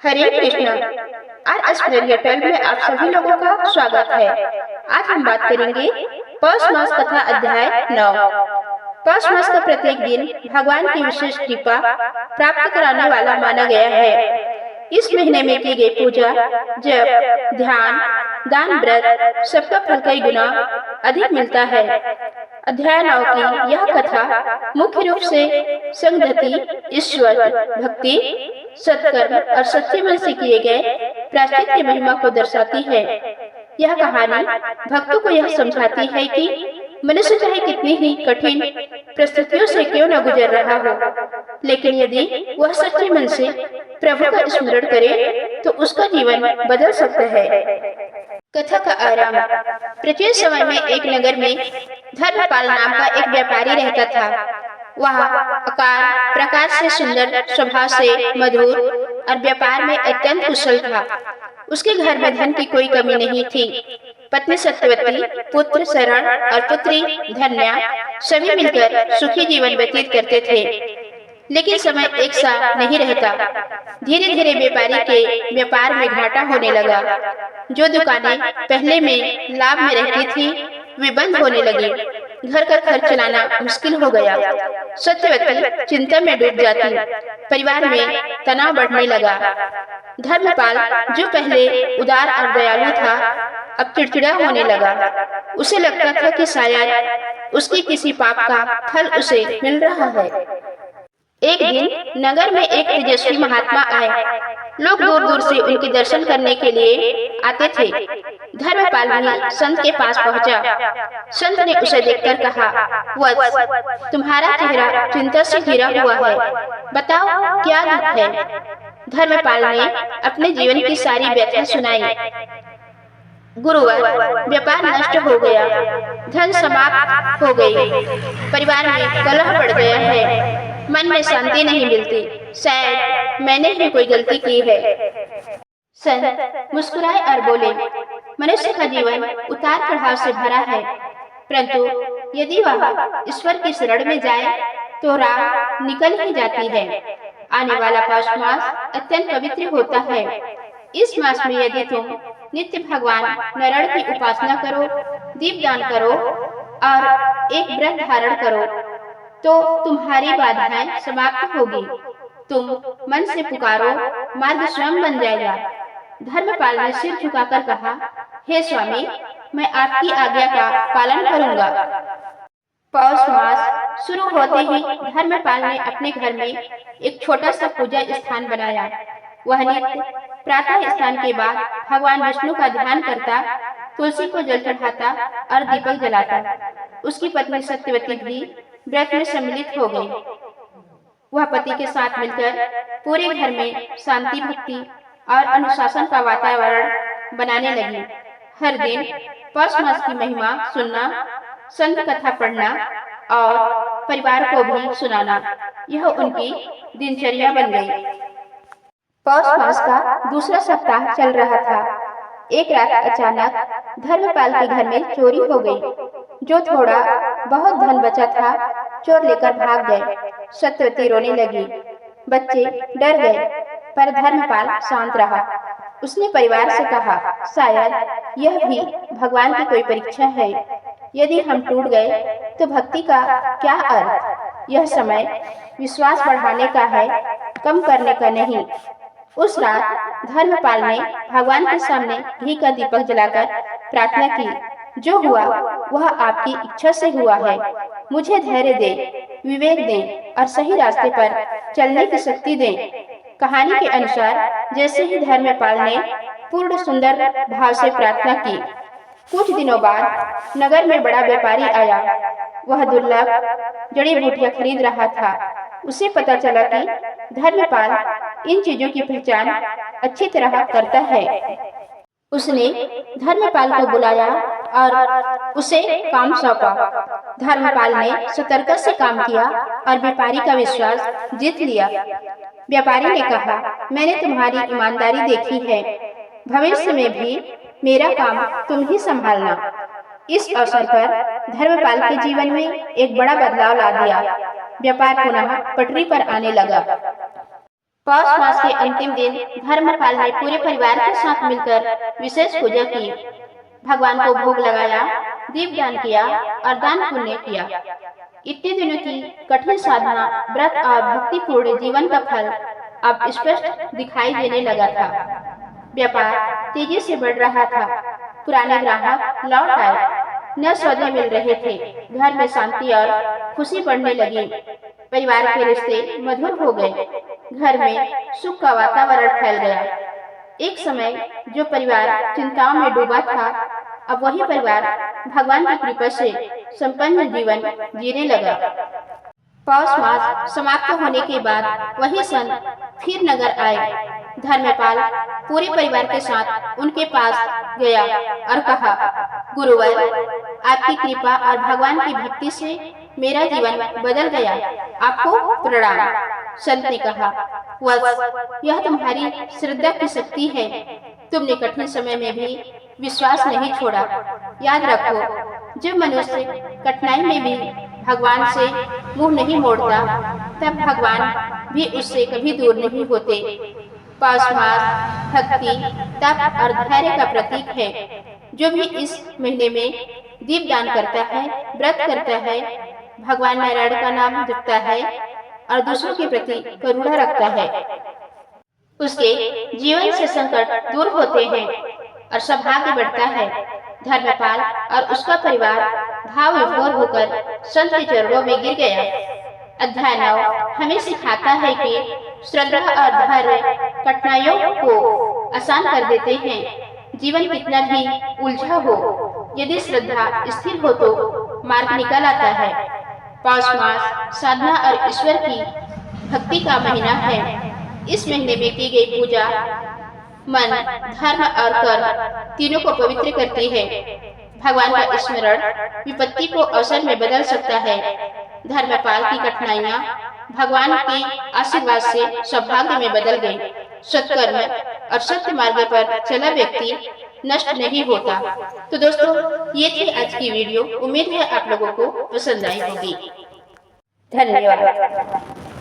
हरे कृष्ण। आज स्प्रेरिया 12 में आप सभी लोगों का स्वागत है। आज हम बात करेंगे पौष मास कथा अध्याय 9। पौष मास का प्रत्येक दिन भगवान की विशेष कृपा प्राप्त कराने वाला माना गया है। इस महीने में की गई पूजा, जप, ध्यान, दान, व्रत सबका फल कई गुना अधिक मिलता है। अध्याय 9 की यह कथा मुख्य रूप से संगति, ईश्वर भक्ति, सत्कर्म और सच्चे मन से किए गए प्रायश्चित की महिमा को दर्शाती है। यह कहानी भक्तों को यह समझाती है कि मनुष्य चाहे कितनी ही कठिन परिस्थितियों से क्यों न गुजर रहा हो, लेकिन यदि वह सच्चे मन से प्रभु का स्मरण करे तो उसका जीवन बदल सकता है। कथा का आरंभ। प्राचीन समय में एक नगर में धर्मपाल नाम का एक व्यापारी रहता था। वह आकार प्रकार से सुंदर, स्वभाव से मधुर और व्यापार में अत्यंत कुशल था। उसके घर में धन की कोई कमी नहीं थी। पत्नी सत्यवती, पुत्र शरण और पुत्री धन्या सभी मिलकर सुखी जीवन व्यतीत करते थे। लेकिन समय एक सा नहीं रहता। धीरे धीरे व्यापारी के व्यापार में घाटा होने लगा। जो दुकानें पहले में लाभ में रहती थी वे बंद होने लगी। घर का खर्च चलाना मुश्किल हो गया। सत्यवती चिंता में डूब जाती। परिवार में तनाव बढ़ने लगा। धर्मपाल जो पहले उदार और दयालु था अब चिड़चिड़ा होने लगा। उसे लगता था कि शायद उसके किसी पाप का फल उसे मिल रहा है। एक दिन नगर में एक तेजस्वी महात्मा आए। लोग दूर दूर से उनके दर्शन करने के लिए आते थे। धर्मपाल भी संत के पास पहुंचा। संत ने उसे देखकर कहा, वत्स, तुम्हारा चेहरा चिंता से घिरा हुआ है, बताओ क्या दुख है। धर्मपाल ने अपने जीवन की सारी व्यथा सुनाई। गुरुवर, व्यापार नष्ट हो गया, धन समाप्त हो गई, परिवार में कलह बढ़ गया है, मन में शांति नहीं मिलती, शायद मैंने ही कोई गलती की है। संत मुस्कुराए और बोले, मनुष्य का जीवन उतार चढ़ाव से भरा है, परंतु यदि वह ईश्वर की शरण में जाए तो राह निकल ही जाती है। आने वाला पौष मास अत्यंत पवित्र होता है। इस मास में यदि तुम नित्य भगवान नारायण की उपासना करो, दीपदान करो और एक व्रत धारण करो तो तुम्हारी बाधाएं समाप्त होगी। तुम मन से पुकारो, मार्ग स्वयं बन जाएगा। धर्मपाल ने सिर झुकाकर कहा, हे स्वामी, मैं आपकी आज्ञा का पालन करूंगा। पौष मास शुरू होते ही धर्मपाल ने अपने घर में एक छोटा सा पूजा स्थान बनाया। वह नित्य प्रातः स्नान के बाद भगवान विष्णु का ध्यान करता, तुलसी को जल चढ़ाता और दीपक जलाता। उसकी पत्नी सत्यवती भी व्रत में सम्मिलित हो गई। वह पति के साथ मिलकर पूरे घर में शांति, भक्ति और अनुशासन का वातावरण बनाने लगी। हर दिन पौष मास की महिमा सुनना, संत कथा पढ़ना और परिवार को भी सुनाना, यह उनकी दिनचर्या बन गई। पौष मास का दूसरा सप्ताह चल रहा था। एक रात अचानक धर्मपाल के घर में चोरी हो गई। जो थोड़ा बहुत धन बचा था चोर लेकर भाग गए। सत्यवती रोने लगी। बच्चे डर गए, पर धर्मपाल शांत रहा। उसने परिवार से कहा, शायद यह भी भगवान की कोई परीक्षा है। यदि हम टूट गए तो भक्ति का क्या अर्थ। यह समय विश्वास बढ़ाने का है, कम करने का नहीं। उस रात धर्मपाल ने भगवान के सामने घी का दीपक जलाकर प्रार्थना की, जो हुआ वह आपकी इच्छा से हुआ है। मुझे धैर्य दे, विवेक दे और सही रास्ते पर चलने की शक्ति दे। कहानी के अनुसार जैसे ही धर्मपाल ने पूर्ण सुंदर भाव से प्रार्थना की, कुछ दिनों बाद नगर में बड़ा व्यापारी आया। वह दुर्लभ जड़ी बूटियां खरीद रहा था। उसे पता चला कि धर्मपाल इन चीजों की पहचान अच्छी तरह करता है। उसने धर्मपाल को बुलाया और उसे काम सौंपा। धर्मपाल ने सतर्कता से काम किया और व्यापारी का विश्वास जीत लिया। व्यापारी ने कहा, मैंने तुम्हारी ईमानदारी देखी है, भविष्य में भी मेरा काम तुम ही संभालना। इस अवसर पर धर्मपाल के जीवन में एक बड़ा बदलाव ला दिया। व्यापार पुनः पटरी पर आने लगा। पौष मास के अंतिम दिन धर्मपाल ने पूरे परिवार के साथ मिलकर विशेष पूजा की, भगवान को भोग लगाया, दीपदान किया और दान पुण्य किया। इतने दिनों की कठिन साधना, व्रत और भक्तिपूर्ण जीवन का फल अब स्पष्ट दिखाई देने लगा था। व्यापार तेजी से बढ़ रहा था, पुराने ग्राहक लौट आए, नए सौदे मिल रहे थे, घर में शांति और खुशी बढ़ने लगी, परिवार के रिश्ते मधुर हो गए, घर में सुख का वातावरण फैल गया। एक समय जो परिवार चिंताओं में डूबा था, अब वही परिवार भगवान की कृपा से संपन्न जीवन जीने लगा। पौष मास समाप्त होने के बाद वही संत फिर नगर आए। धर्मपाल पूरे परिवार के साथ उनके पास गया और कहा, गुरुवर, आपकी कृपा और भगवान की भक्ति से मेरा जीवन बदल गया, आपको प्रणाम। संत ने कहा, वत्स, यह तुम्हारी श्रद्धा की शक्ति है, तुमने कठिन समय में भी विश्वास नहीं छोड़ा। याद रखो, जब मनुष्य कठिनाई में भी भगवान से मुंह नहीं मोड़ता, तब भगवान भी उससे कभी दूर नहीं होते। पौष मास भक्ति, तप और धैर्य का प्रतीक है। जो भी इस महीने में दीपदान करता है, व्रत करता है, भगवान नारायण का नाम जपता है और दूसरों के प्रति करुणा रखता है, उसके जीवन से संकट दूर होते हैं और सौभाग्य बढ़ता है। धर्मपाल और उसका परिवार भाव विभोर होकर संत के चरणों में गिर गया। अध्याय 9 हमें सिखाता है कि श्रद्धा और धैर्य कठिनाइयों को आसान कर देते हैं। जीवन कितना भी उलझा हो, यदि श्रद्धा स्थिर हो तो मार्ग निकल आता है। पौष मास साधना और ईश्वर की भक्ति का महीना है। इस महीने में की गई पूजा मन, धर्म और कर्म तीनों को पवित्र करती है। भगवान का स्मरण विपत्ति को अवसर में बदल सकता है। धर्मपाल की कठिनाइयां भगवान के आशीर्वाद से सौभाग्य में बदल गई। सत्कर्म और सत्य मार्ग पर चला व्यक्ति नष्ट नहीं होता। तो दोस्तों, ये थी आज की वीडियो। उम्मीद है आप लोगों को पसंद आई होगी। धन्यवाद।